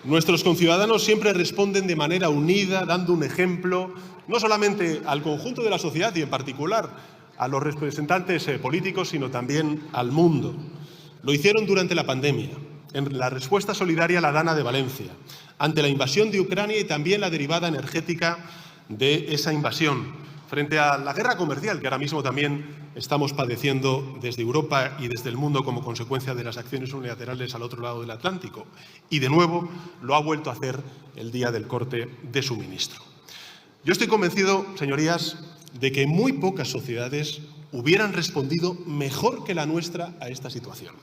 Nuestros conciudadanos siempre responden de manera unida, dando un ejemplo, no solamente al conjunto de la sociedad y en particular a los representantes políticos, sino también al mundo. Lo hicieron durante la pandemia, en la respuesta solidaria a la Dana de Valencia, ante la invasión de Ucrania y también la derivada energética de esa invasión, frente a la guerra comercial que ahora mismo también estamos padeciendo desde Europa y desde el mundo como consecuencia de las acciones unilaterales al otro lado del Atlántico. Y de nuevo lo ha vuelto a hacer el día del corte de suministro. Yo estoy convencido, señorías, de que muy pocas sociedades hubieran respondido mejor que la nuestra a esta situación.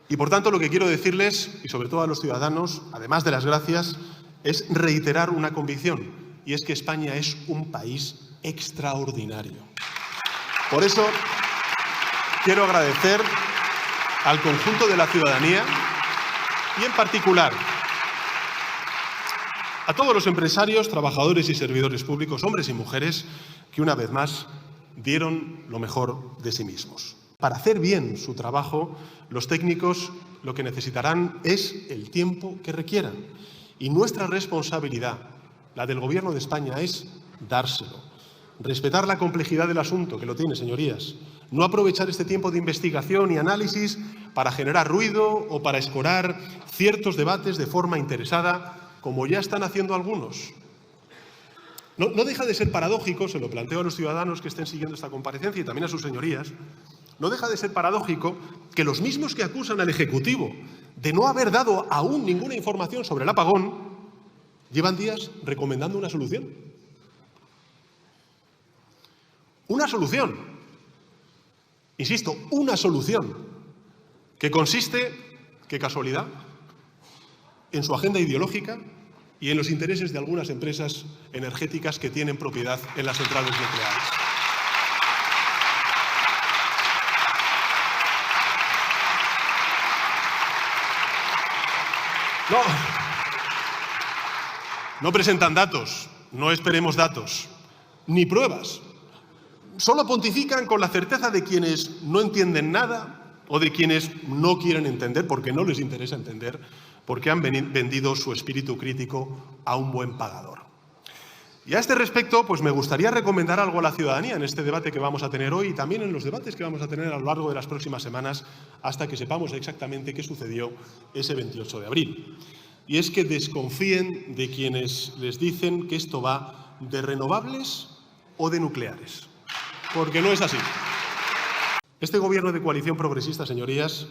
Y por tanto lo que quiero decirles, y sobre todo a los ciudadanos, además de las gracias, es reiterar una convicción, y es que España es un país extraordinario. Por eso quiero agradecer al conjunto de la ciudadanía y en particular a todos los empresarios, trabajadores y servidores públicos, hombres y mujeres, que una vez más dieron lo mejor de sí mismos. Para hacer bien su trabajo, los técnicos lo que necesitarán es el tiempo que requieran. Y nuestra responsabilidad, la del Gobierno de España, es dárselo. Respetar la complejidad del asunto, que lo tiene, señorías. No aprovechar este tiempo de investigación y análisis para generar ruido o para escorar ciertos debates de forma interesada, como ya están haciendo algunos. No deja de ser paradójico, se lo planteo a los ciudadanos que estén siguiendo esta comparecencia y también a sus señorías, no deja de ser paradójico que los mismos que acusan al Ejecutivo de no haber dado aún ninguna información sobre el apagón, llevan días recomendando una solución. Una solución, insisto, una solución que consiste, qué casualidad, en su agenda ideológica y en los intereses de algunas empresas energéticas que tienen propiedad en las centrales nucleares. No presentan datos, no esperemos datos, ni pruebas. Solo pontifican con la certeza de quienes no entienden nada o de quienes no quieren entender porque no les interesa entender, porque han vendido su espíritu crítico a un buen pagador. Y a este respecto, pues me gustaría recomendar algo a la ciudadanía en este debate que vamos a tener hoy y también en los debates que vamos a tener a lo largo de las próximas semanas hasta que sepamos exactamente qué sucedió ese 28 de abril. Y es que desconfíen de quienes les dicen que esto va de renovables o de nucleares. Porque no es así. Este gobierno de coalición progresista, señorías,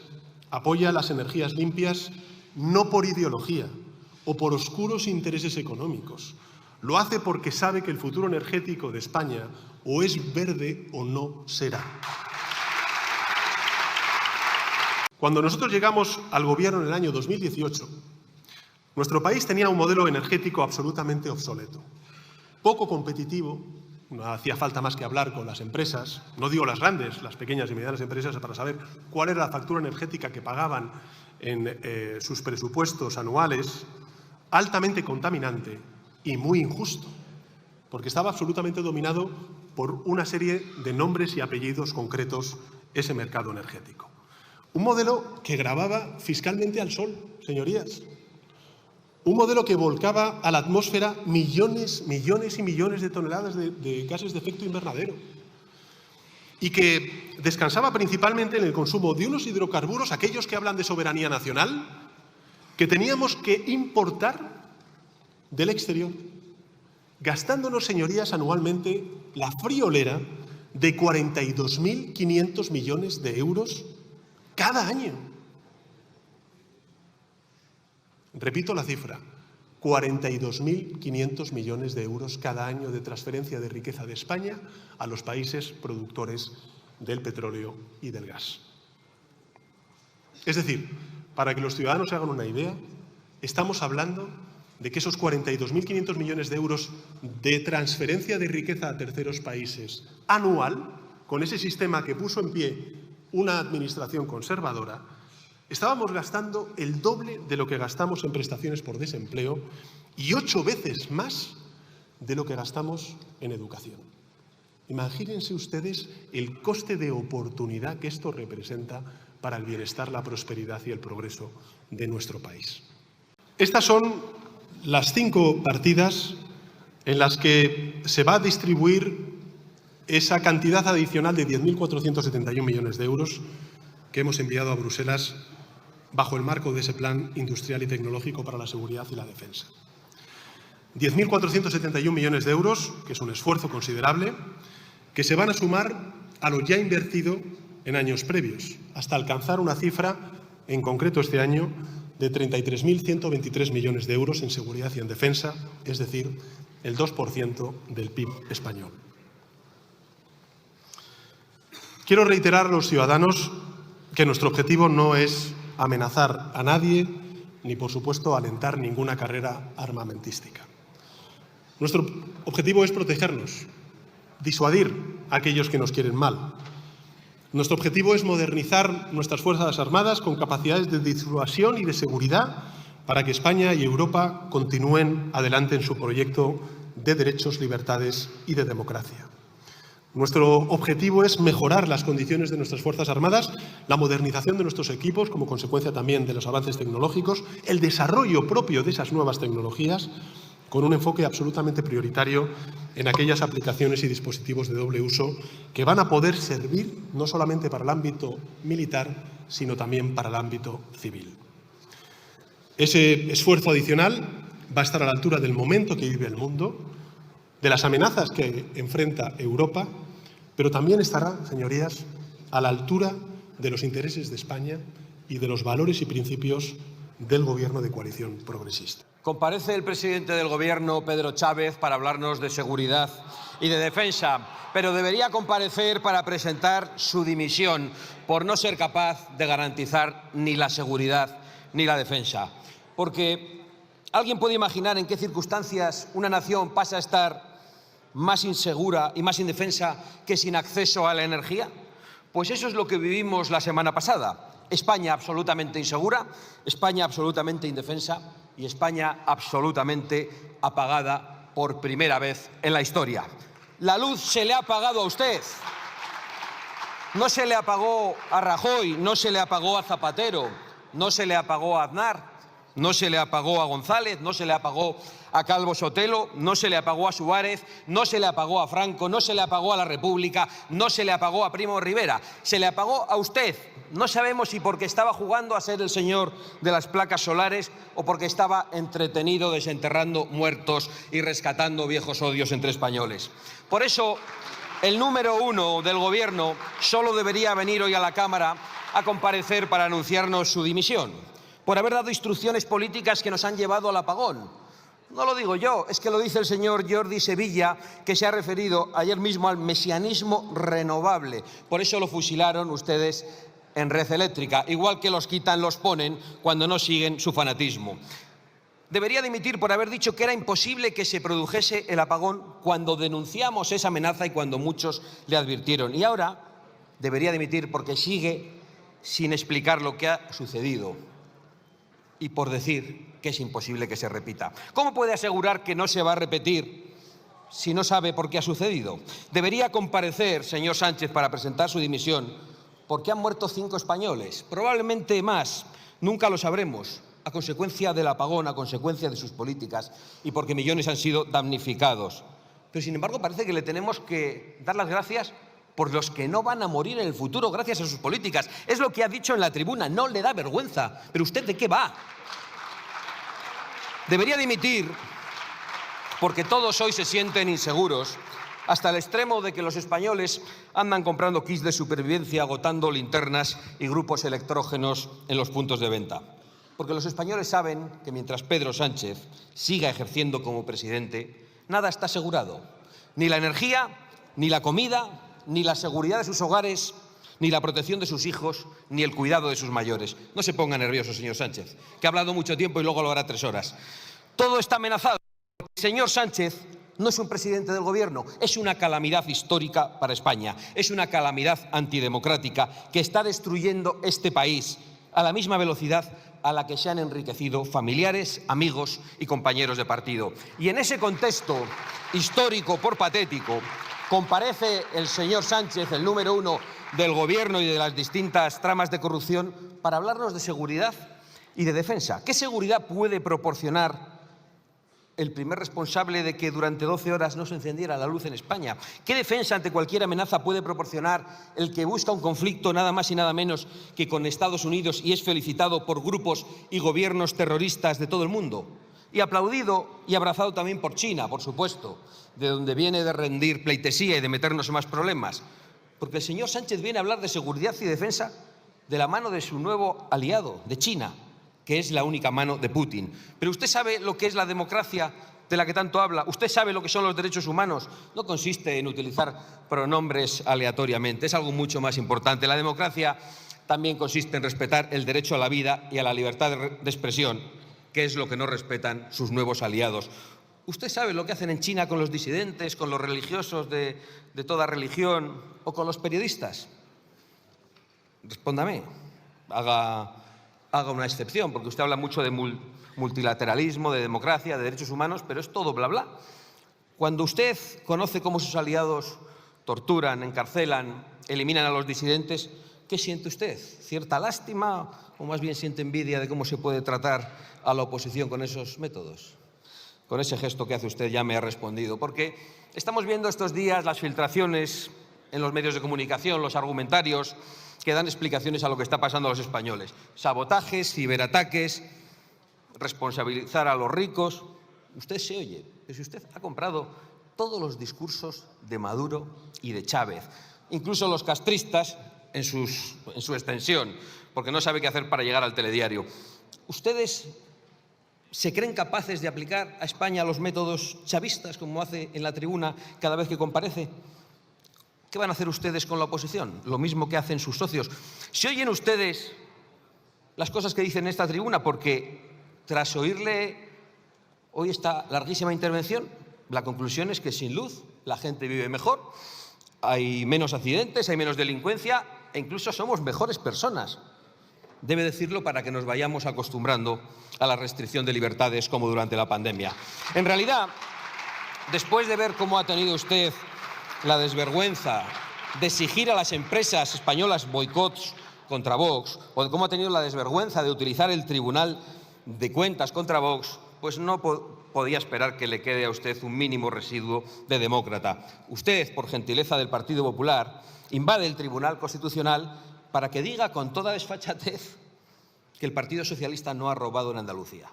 apoya las energías limpias no por ideología o por oscuros intereses económicos. Lo hace porque sabe que el futuro energético de España o es verde o no será. Cuando nosotros llegamos al gobierno en el año 2018, nuestro país tenía un modelo energético absolutamente obsoleto, poco competitivo. No hacía falta más que hablar con las empresas, no digo las grandes, las pequeñas y medianas empresas, para saber cuál era la factura energética que pagaban en sus presupuestos anuales, altamente contaminante y muy injusto, porque estaba absolutamente dominado por una serie de nombres y apellidos concretos ese mercado energético. Un modelo que gravaba fiscalmente al sol, señorías. Un modelo que volcaba a la atmósfera millones y millones de toneladas de gases de efecto invernadero y que descansaba principalmente en el consumo de unos hidrocarburos, aquellos que hablan de soberanía nacional, que teníamos que importar del exterior, gastándonos, señorías, anualmente la friolera de 42.500 millones de euros cada año. Repito la cifra, 42.500 millones de euros cada año de transferencia de riqueza de España a los países productores del petróleo y del gas. Es decir, para que los ciudadanos se hagan una idea, estamos hablando de que esos 42.500 millones de euros de transferencia de riqueza a terceros países anual, con ese sistema que puso en pie una administración conservadora, estábamos gastando el doble de lo que gastamos en prestaciones por desempleo y 8 veces más de lo que gastamos en educación. Imagínense ustedes el coste de oportunidad que esto representa para el bienestar, la prosperidad y el progreso de nuestro país. Estas son las 5 partidas en las que se va a distribuir esa cantidad adicional de 10.471 millones de euros que hemos enviado a Bruselas bajo el marco de ese Plan Industrial y Tecnológico para la Seguridad y la Defensa. 10.471 millones de euros, que es un esfuerzo considerable, que se van a sumar a lo ya invertido en años previos, hasta alcanzar una cifra, en concreto este año, de 33.123 millones de euros en seguridad y en defensa, es decir, el 2% del PIB español. Quiero reiterar a los ciudadanos que nuestro objetivo no es amenazar a nadie ni, por supuesto, alentar ninguna carrera armamentística. Nuestro objetivo es protegernos, disuadir a aquellos que nos quieren mal. Nuestro objetivo es modernizar nuestras Fuerzas Armadas con capacidades de disuasión y de seguridad para que España y Europa continúen adelante en su proyecto de derechos, libertades y de democracia. Nuestro objetivo es mejorar las condiciones de nuestras Fuerzas Armadas, la modernización de nuestros equipos como consecuencia también de los avances tecnológicos, el desarrollo propio de esas nuevas tecnologías, con un enfoque absolutamente prioritario en aquellas aplicaciones y dispositivos de doble uso que van a poder servir no solamente para el ámbito militar, sino también para el ámbito civil. Ese esfuerzo adicional va a estar a la altura del momento que vive el mundo, de las amenazas que enfrenta Europa, pero también estará, señorías, a la altura de los intereses de España y de los valores y principios del Gobierno de coalición progresista. Comparece el presidente del Gobierno, Pedro Chávez, para hablarnos de seguridad y de defensa, pero debería comparecer para presentar su dimisión por no ser capaz de garantizar ni la seguridad ni la defensa. Porque ¿alguien puede imaginar en qué circunstancias una nación pasa a estar más insegura y más indefensa que sin acceso a la energía? Pues eso es lo que vivimos la semana pasada. España absolutamente insegura, España absolutamente indefensa y España absolutamente apagada por primera vez en la historia. La luz se le ha apagado a usted. No se le apagó a Rajoy, no se le apagó a Zapatero, no se le apagó a Aznar, no se le apagó a González, no se le apagó a Calvo Sotelo, no se le apagó a Suárez, no se le apagó a Franco, no se le apagó a la República, no se le apagó a Primo de Rivera, se le apagó a usted. No sabemos si porque estaba jugando a ser el señor de las placas solares o porque estaba entretenido desenterrando muertos y rescatando viejos odios entre españoles. Por eso, el número 1 del Gobierno solo debería venir hoy a la Cámara a comparecer para anunciarnos su dimisión, por haber dado instrucciones políticas que nos han llevado al apagón. No lo digo yo, es que lo dice el señor Jordi Sevilla, que se ha referido ayer mismo al mesianismo renovable. Por eso lo fusilaron ustedes en Red Eléctrica, igual que los quitan, los ponen cuando no siguen su fanatismo. Debería dimitir por haber dicho que era imposible que se produjese el apagón cuando denunciamos esa amenaza y cuando muchos le advirtieron. Y ahora debería dimitir porque sigue sin explicar lo que ha sucedido y por decir que es imposible que se repita. ¿Cómo puede asegurar que no se va a repetir si no sabe por qué ha sucedido? Debería comparecer, señor Sánchez, para presentar su dimisión, porque han muerto 5 españoles, probablemente más, nunca lo sabremos, a consecuencia del apagón, a consecuencia de sus políticas y porque millones han sido damnificados. Pero, sin embargo, parece que le tenemos que dar las gracias por los que no van a morir en el futuro gracias a sus políticas. Es lo que ha dicho en la tribuna, no le da vergüenza. ¿Pero usted de qué va? Debería dimitir porque todos hoy se sienten inseguros hasta el extremo de que los españoles andan comprando kits de supervivencia, agotando linternas y grupos electrógenos en los puntos de venta. Porque los españoles saben que mientras Pedro Sánchez siga ejerciendo como presidente, nada está asegurado. Ni la energía, ni la comida, ni la seguridad de sus hogares, ni la protección de sus hijos, ni el cuidado de sus mayores. No se ponga nervioso, señor Sánchez, que ha hablado mucho tiempo y luego lo hará 3 horas. Todo está amenazado. El señor Sánchez no es un presidente del Gobierno, es una calamidad histórica para España, es una calamidad antidemocrática que está destruyendo este país a la misma velocidad a la que se han enriquecido familiares, amigos y compañeros de partido. Y en ese contexto histórico por patético, comparece el señor Sánchez, el número 1 del Gobierno y de las distintas tramas de corrupción, para hablarnos de seguridad. y de defensa. ¿Qué seguridad puede proporcionar el primer responsable de que durante 12 horas no se encendiera la luz en España? ¿Qué defensa ante cualquier amenaza puede proporcionar el que busca un conflicto nada más y nada menos que con Estados Unidos y es felicitado por grupos y gobiernos terroristas de todo el mundo? Y aplaudido y abrazado también por China, por supuesto, de donde viene de rendir pleitesía y de meternos en más problemas. Porque el señor Sánchez viene a hablar de seguridad y defensa de la mano de su nuevo aliado, de China, que es la única mano de Putin. Pero usted sabe lo que es la democracia de la que tanto habla. Usted sabe lo que son los derechos humanos. No consiste en utilizar pronombres aleatoriamente, es algo mucho más importante. La democracia también consiste en respetar el derecho a la vida y a la libertad de expresión, que es lo que no respetan sus nuevos aliados. ¿Usted sabe lo que hacen en China con los disidentes, con los religiosos de toda religión o con los periodistas? Respóndame, haga una excepción, porque usted habla mucho de multilateralismo, de democracia, de derechos humanos, pero es todo bla bla. Cuando usted conoce cómo sus aliados torturan, encarcelan, eliminan a los disidentes, ¿qué siente usted? ¿Cierta lástima o más bien siente envidia de cómo se puede tratar a la oposición con esos métodos? Con ese gesto que hace usted ya me ha respondido, porque estamos viendo estos días las filtraciones en los medios de comunicación, los argumentarios que dan explicaciones a lo que está pasando a los españoles. Sabotajes, ciberataques, responsabilizar a los ricos. Usted se oye, pero si usted ha comprado todos los discursos de Maduro y de Chávez, incluso los castristas en su extensión, porque no sabe qué hacer para llegar al telediario. ¿Ustedes se creen capaces de aplicar a España los métodos chavistas, como hace en la tribuna cada vez que comparece? ¿Qué van a hacer ustedes con la oposición? Lo mismo que hacen sus socios. ¿Se oyen ustedes las cosas que dicen en esta tribuna? Porque tras oírle hoy esta larguísima intervención, la conclusión es que sin luz la gente vive mejor, hay menos accidentes, hay menos delincuencia e incluso somos mejores personas. Debe decirlo para que nos vayamos acostumbrando a la restricción de libertades como durante la pandemia. En realidad, después de ver cómo ha tenido usted la desvergüenza de exigir a las empresas españolas boicots contra Vox, o de cómo ha tenido la desvergüenza de utilizar el Tribunal de Cuentas contra Vox, pues no podía esperar que le quede a usted un mínimo residuo de demócrata. Usted, por gentileza del Partido Popular, invade el Tribunal Constitucional para que diga con toda desfachatez que el Partido Socialista no ha robado en Andalucía.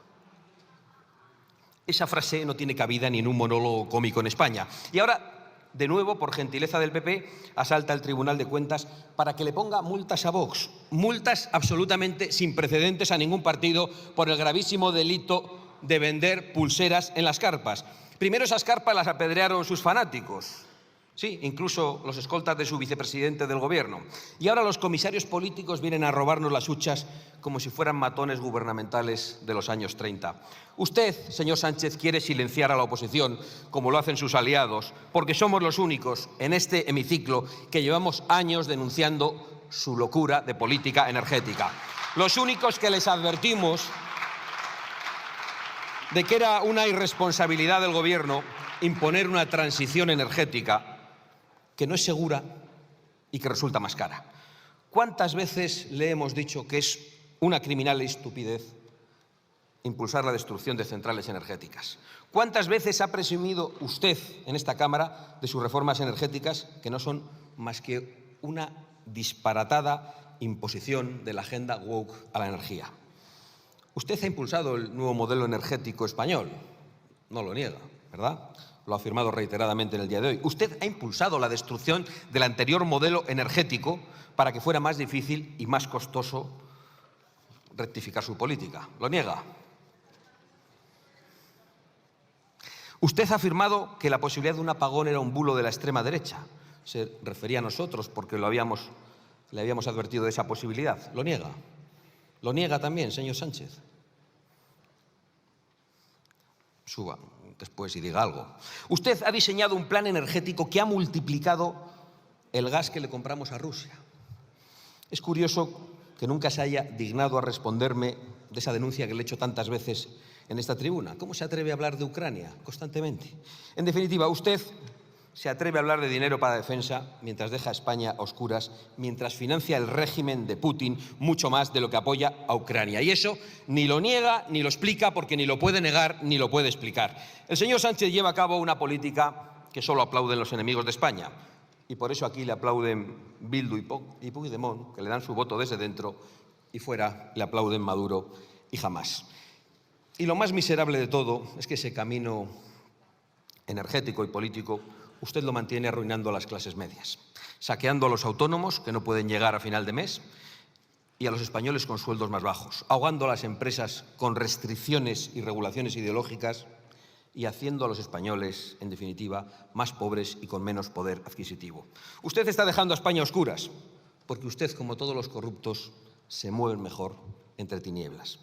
Esa frase no tiene cabida ni en un monólogo cómico en España. Y ahora, de nuevo, por gentileza del PP, asalta el Tribunal de Cuentas para que le ponga multas a Vox. Multas absolutamente sin precedentes a ningún partido por el gravísimo delito de vender pulseras en las carpas. Primero esas carpas las apedrearon sus fanáticos. Sí, incluso los escoltas de su vicepresidente del Gobierno. Y ahora los comisarios políticos vienen a robarnos las huchas como si fueran matones gubernamentales de los años 30. Usted, señor Sánchez, quiere silenciar a la oposición, como lo hacen sus aliados, porque somos los únicos en este hemiciclo que llevamos años denunciando su locura de política energética. Los únicos que les advertimos de que era una irresponsabilidad del Gobierno imponer una transición energética que no es segura y que resulta más cara. ¿Cuántas veces le hemos dicho que es una criminal estupidez impulsar la destrucción de centrales energéticas? ¿Cuántas veces ha presumido usted en esta Cámara de sus reformas energéticas que no son más que una disparatada imposición de la agenda woke a la energía? Usted ha impulsado el nuevo modelo energético español, no lo niega, ¿verdad? Lo ha afirmado reiteradamente en el día de hoy. Usted ha impulsado la destrucción del anterior modelo energético para que fuera más difícil y más costoso rectificar su política. ¿Lo niega? Usted ha afirmado que la posibilidad de un apagón era un bulo de la extrema derecha. Se refería a nosotros porque le habíamos advertido de esa posibilidad. ¿Lo niega? ¿Lo niega también, señor Sánchez? Suba después y diga algo. Usted ha diseñado un plan energético que ha multiplicado el gas que le compramos a Rusia. Es curioso que nunca se haya dignado a responderme de esa denuncia que le he hecho tantas veces en esta tribuna. ¿Cómo se atreve a hablar de Ucrania constantemente? En definitiva, usted se atreve a hablar de dinero para defensa mientras deja a España a oscuras, mientras financia el régimen de Putin mucho más de lo que apoya a Ucrania. Y eso ni lo niega ni lo explica, porque ni lo puede negar ni lo puede explicar. El señor Sánchez lleva a cabo una política que solo aplauden los enemigos de España. Y por eso aquí le aplauden Bildu y Puigdemont, que le dan su voto desde dentro, y fuera le aplauden Maduro y Hamás. Y lo más miserable de todo es que ese camino energético y político usted lo mantiene arruinando a las clases medias, saqueando a los autónomos que no pueden llegar a final de mes y a los españoles con sueldos más bajos, ahogando a las empresas con restricciones y regulaciones ideológicas y haciendo a los españoles, en definitiva, más pobres y con menos poder adquisitivo. Usted está dejando a España a oscuras, porque usted, como todos los corruptos, se mueve mejor entre tinieblas.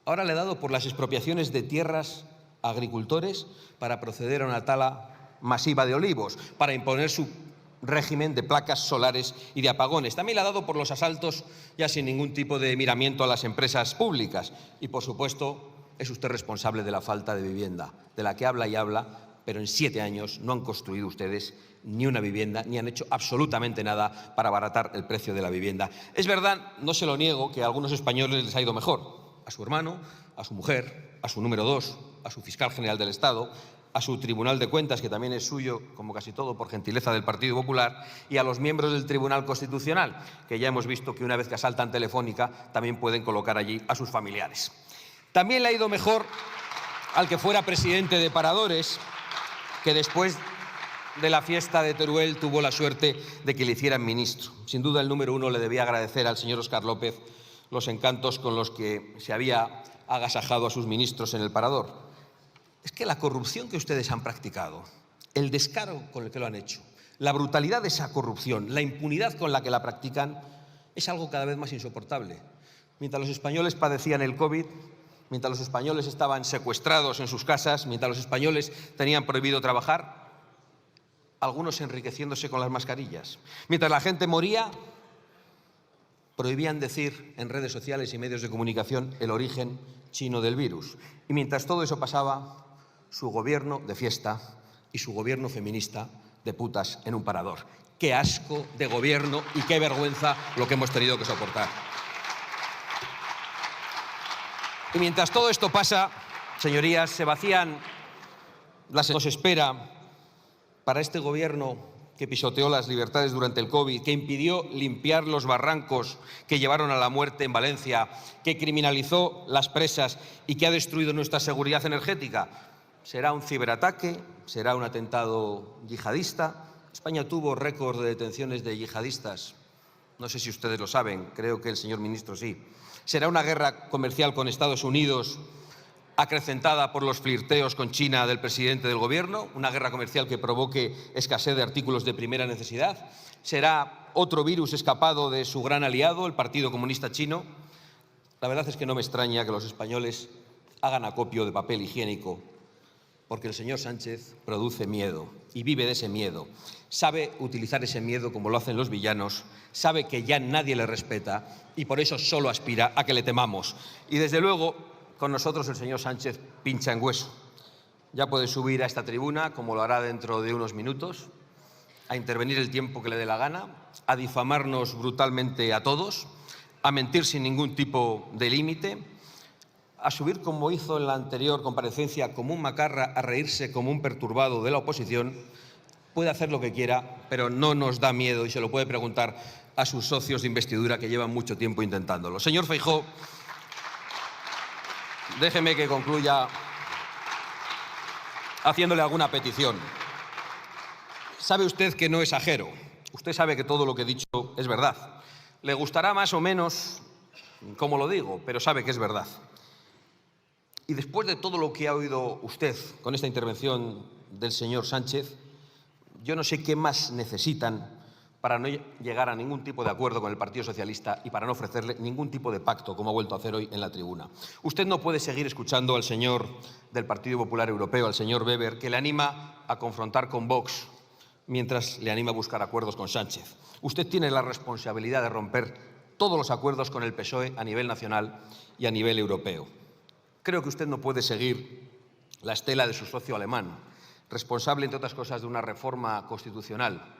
Ahora le ha dado por las expropiaciones de tierras a agricultores para proceder a una tala masiva de olivos, para imponer su régimen de placas solares y de apagones. También le ha dado por los asaltos ya sin ningún tipo de miramiento a las empresas públicas. Y, por supuesto, es usted responsable de la falta de vivienda, de la que habla y habla, pero en 7 años no han construido ustedes ni una vivienda, ni han hecho absolutamente nada para abaratar el precio de la vivienda. Es verdad, no se lo niego, que a algunos españoles les ha ido mejor. A su hermano, a su mujer, a su número 2, a su fiscal general del Estado, a su Tribunal de Cuentas, que también es suyo, como casi todo, por gentileza del Partido Popular, y a los miembros del Tribunal Constitucional, que ya hemos visto que una vez que asaltan Telefónica también pueden colocar allí a sus familiares. También le ha ido mejor al que fuera presidente de Paradores, que después de la fiesta de Teruel tuvo la suerte de que le hicieran ministro. Sin duda, el número 1 le debía agradecer al señor Óscar López los encantos con los que se había agasajado a sus ministros en el Parador. Es que la corrupción que ustedes han practicado, el descaro con el que lo han hecho, la brutalidad de esa corrupción, la impunidad con la que la practican, es algo cada vez más insoportable. Mientras los españoles padecían el COVID, mientras los españoles estaban secuestrados en sus casas, mientras los españoles tenían prohibido trabajar, algunos enriqueciéndose con las mascarillas. Mientras la gente moría, prohibían decir en redes sociales y medios de comunicación el origen chino del virus. Y mientras todo eso pasaba, su gobierno de fiesta y su gobierno feminista de putas en un parador. ¡Qué asco de gobierno y qué vergüenza lo que hemos tenido que soportar! Y mientras todo esto pasa, señorías, se vacían las... Nos espera para este gobierno que pisoteó las libertades durante el COVID, que impidió limpiar los barrancos que llevaron a la muerte en Valencia, que criminalizó las presas y que ha destruido nuestra seguridad energética. ¿Será un ciberataque? ¿Será un atentado yihadista? España tuvo récord de detenciones de yihadistas. No sé si ustedes lo saben, creo que el señor ministro sí. ¿Será una guerra comercial con Estados Unidos acrecentada por los flirteos con China del presidente del gobierno? ¿Una guerra comercial que provoque escasez de artículos de primera necesidad? ¿Será otro virus escapado de su gran aliado, el Partido Comunista Chino? La verdad es que no me extraña que los españoles hagan acopio de papel higiénico, porque el señor Sánchez produce miedo y vive de ese miedo. Sabe utilizar ese miedo como lo hacen los villanos, sabe que ya nadie le respeta y por eso solo aspira a que le temamos. Y desde luego, con nosotros el señor Sánchez pincha en hueso. Ya puede subir a esta tribuna, como lo hará dentro de unos minutos, a intervenir el tiempo que le dé la gana, a difamarnos brutalmente a todos, a mentir sin ningún tipo de límite, a subir, como hizo en la anterior comparecencia, como un macarra, a reírse como un perturbado de la oposición. Puede hacer lo que quiera, pero no nos da miedo y se lo puede preguntar a sus socios de investidura que llevan mucho tiempo intentándolo. Señor Feijóo, déjeme que concluya haciéndole alguna petición. Sabe usted que no exagero. Usted sabe que todo lo que he dicho es verdad. Le gustará más o menos cómo lo digo, pero sabe que es verdad. Y después de todo lo que ha oído usted con esta intervención del señor Sánchez, yo no sé qué más necesitan para no llegar a ningún tipo de acuerdo con el Partido Socialista y para no ofrecerle ningún tipo de pacto, como ha vuelto a hacer hoy en la tribuna. Usted no puede seguir escuchando al señor del Partido Popular Europeo, al señor Weber, que le anima a confrontar con Vox mientras le anima a buscar acuerdos con Sánchez. Usted tiene la responsabilidad de romper todos los acuerdos con el PSOE a nivel nacional y a nivel europeo. Creo que usted no puede seguir la estela de su socio alemán, responsable, entre otras cosas, de una reforma constitucional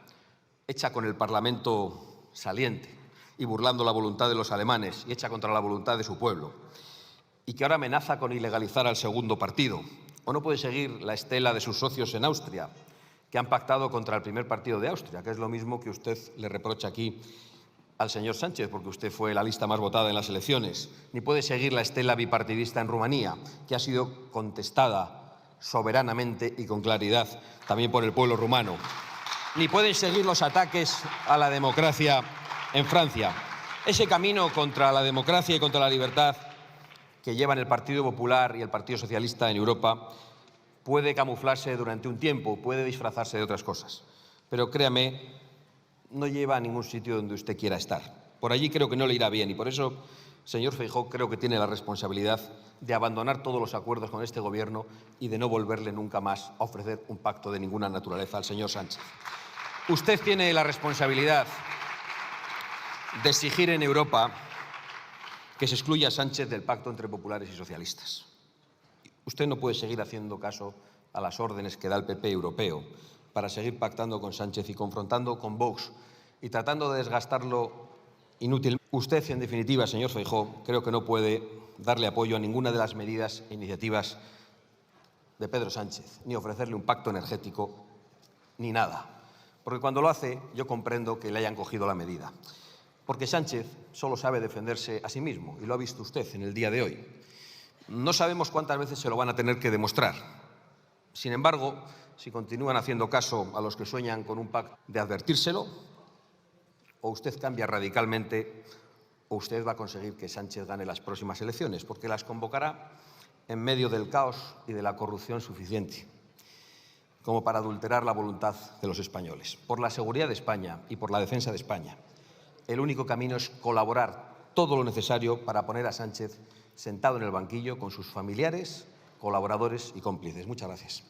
hecha con el Parlamento saliente y burlando la voluntad de los alemanes y hecha contra la voluntad de su pueblo, y que ahora amenaza con ilegalizar al segundo partido. O no puede seguir la estela de sus socios en Austria, que han pactado contra el primer partido de Austria, que es lo mismo que usted le reprocha aquí al señor Sánchez, porque usted fue la lista más votada en las elecciones. Ni puede seguir la estela bipartidista en Rumanía, que ha sido contestada soberanamente y con claridad también por el pueblo rumano. Ni pueden seguir los ataques a la democracia en Francia. Ese camino contra la democracia y contra la libertad que llevan el Partido Popular y el Partido Socialista en Europa puede camuflarse durante un tiempo, puede disfrazarse de otras cosas. Pero créame, no lleva a ningún sitio donde usted quiera estar. Por allí creo que no le irá bien y por eso, señor Feijóo, creo que tiene la responsabilidad de abandonar todos los acuerdos con este Gobierno y de no volverle nunca más a ofrecer un pacto de ninguna naturaleza al señor Sánchez. Usted tiene la responsabilidad de exigir en Europa que se excluya a Sánchez del pacto entre populares y socialistas. Usted no puede seguir haciendo caso a las órdenes que da el PP europeo para seguir pactando con Sánchez y confrontando con Vox y tratando de desgastarlo inútilmente. Usted, en definitiva, señor Feijóo, creo que no puede darle apoyo a ninguna de las medidas e iniciativas de Pedro Sánchez, ni ofrecerle un pacto energético, ni nada. Porque cuando lo hace, yo comprendo que le hayan cogido la medida. Porque Sánchez solo sabe defenderse a sí mismo, y lo ha visto usted en el día de hoy. No sabemos cuántas veces se lo van a tener que demostrar. Sin embargo, si continúan haciendo caso a los que sueñan con un pacto de advertírselo, o usted cambia radicalmente, o usted va a conseguir que Sánchez gane las próximas elecciones, porque las convocará en medio del caos y de la corrupción suficiente como para adulterar la voluntad de los españoles. Por la seguridad de España y por la defensa de España, el único camino es colaborar todo lo necesario para poner a Sánchez sentado en el banquillo con sus familiares, colaboradores y cómplices. Muchas gracias.